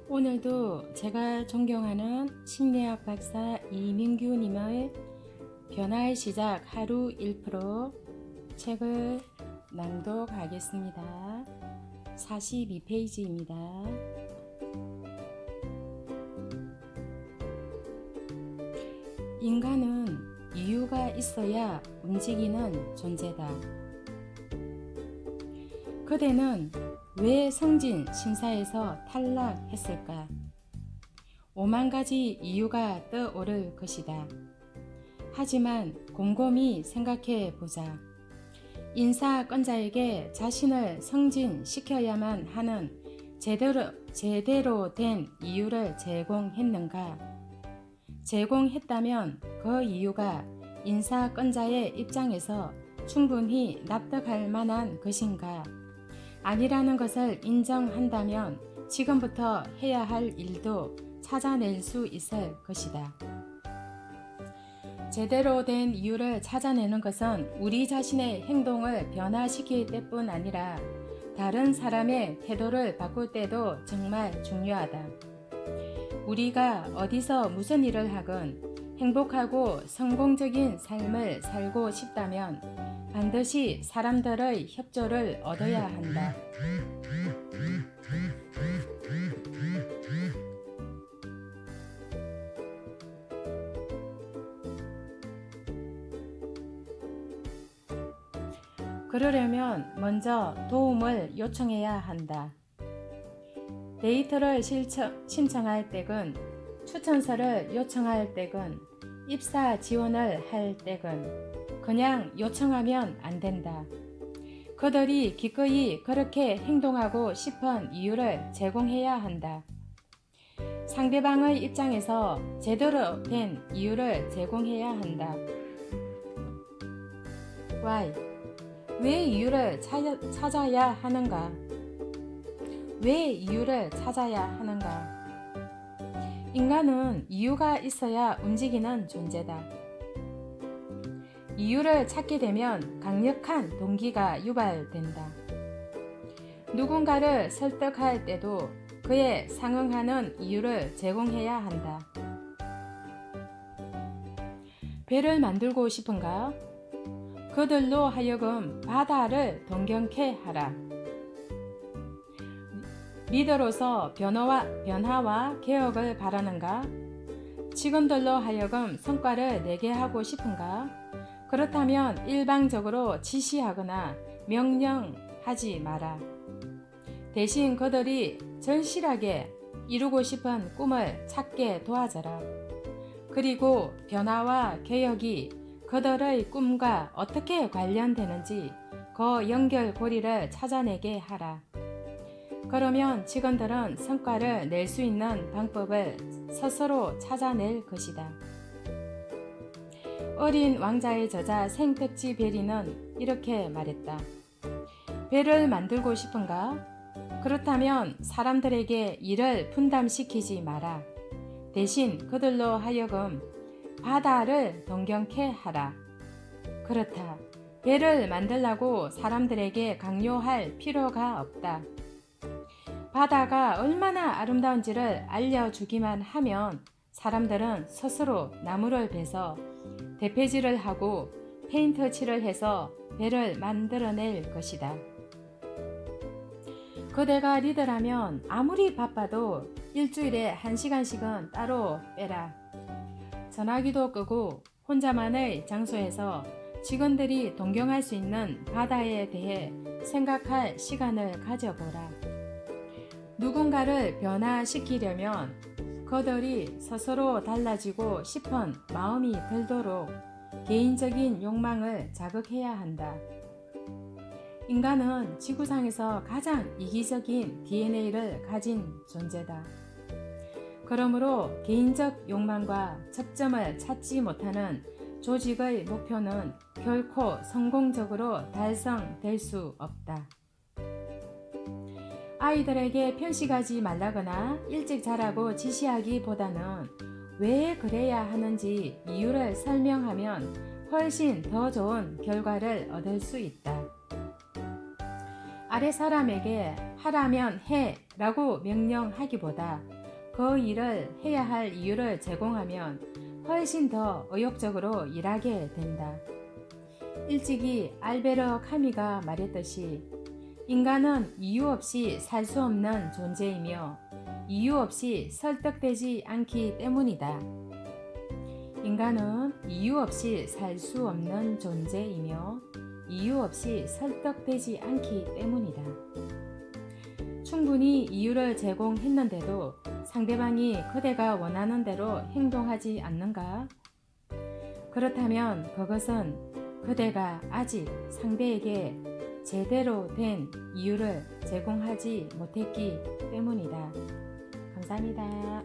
오늘도 제가 존경하는 심리학 박사 이민규님의 변화의 시작 하루 1% 책을 낭독하겠습니다. 42페이지입니다. 인간은 이유가 있어야 움직이는 존재다. 그대는 왜 성진 심사에서 탈락했을까? 5만 가지 이유가 떠오를 것이다. 하지만 곰곰이 생각해 보자. 인사권자에게 자신을 성진시켜야만 하는 제대로 된 이유를 제공했는가? 제공했다면 그 이유가 인사권자의 입장에서 충분히 납득할 만한 것인가? 아니라는 것을 인정한다면 지금부터 해야 할 일도 찾아낼 수 있을 것이다. 제대로 된 이유를 찾아내는 것은 우리 자신의 행동을 변화시킬 때뿐 아니라 다른 사람의 태도를 바꿀 때도 정말 중요하다. 우리가 어디서 무슨 일을 하건 행복하고 성공적인 삶을 살고 싶다면 반드시 사람들의 협조를 얻어야 한다. 그러려면 먼저 도움을 요청해야 한다. 데이트를 신청할 때건, 추천서를 요청할 때건, 입사 지원을 할 때건 그냥 요청하면 안 된다. 그들이 기꺼이 그렇게 행동하고 싶은 이유를 제공해야 한다. 상대방의 입장에서 제대로 된 이유를 제공해야 한다. Why? 왜 이유를 찾아야 하는가? 왜 이유를 찾아야 하는가? 인간은 이유가 있어야 움직이는 존재다. 이유를 찾게 되면 강력한 동기가 유발된다. 누군가를 설득할 때도 그에 상응하는 이유를 제공해야 한다. 배를 만들고 싶은가? 그들로 하여금 바다를 동경케 하라. 리더로서 변화와 개혁을 바라는가? 직원들로 하여금 성과를 내게 하고 싶은가? 그렇다면 일방적으로 지시하거나 명령하지 마라. 대신 그들이 절실하게 이루고 싶은 꿈을 찾게 도와줘라. 그리고 변화와 개혁이 그들의 꿈과 어떻게 관련되는지 그 연결고리를 찾아내게 하라. 그러면 직원들은 성과를 낼 수 있는 방법을 스스로 찾아낼 것이다. 어린 왕자의 저자 생텍쥐 베리는 이렇게 말했다. 배를 만들고 싶은가? 그렇다면 사람들에게 일을 분담시키지 마라. 대신 그들로 하여금 바다를 동경케 하라. 그렇다. 배를 만들라고 사람들에게 강요할 필요가 없다. 바다가 얼마나 아름다운지를 알려주기만 하면 사람들은 스스로 나무를 베서 대패질을 하고 페인트 칠을 해서 배를 만들어낼 것이다. 그대가 리더라면 아무리 바빠도 일주일에 1시간씩은 따로 빼라. 전화기도 끄고 혼자만의 장소에서 직원들이 동경할 수 있는 바다에 대해 생각할 시간을 가져보라. 누군가를 변화시키려면 그들이 스스로 달라지고 싶은 마음이 들도록 개인적인 욕망을 자극해야 한다. 인간은 지구상에서 가장 이기적인 DNA를 가진 존재다. 그러므로 개인적 욕망과 접점을 찾지 못하는 조직의 목표는 결코 성공적으로 달성될 수 없다. 아이들에게 편식하지 말라거나 일찍 자라고 지시하기보다는 왜 그래야 하는지 이유를 설명하면 훨씬 더 좋은 결과를 얻을 수 있다. 아래 사람에게 하라면 해 라고 명령하기보다 그 일을 해야 할 이유를 제공하면 훨씬 더 의욕적으로 일하게 된다. 일찍이 알베르 카미가 말했듯이 인간은 이유 없이 살 수 없는 존재이며 이유 없이 설득되지 않기 때문이다. 인간은 이유 없이 살 수 없는 존재이며 이유 없이 설득되지 않기 때문이다. 충분히 이유를 제공했는데도 상대방이 그대가 원하는 대로 행동하지 않는가? 그렇다면 그것은 그대가 아직 상대에게 제대로 된 이유를 제공하지 못했기 때문이다. 감사합니다.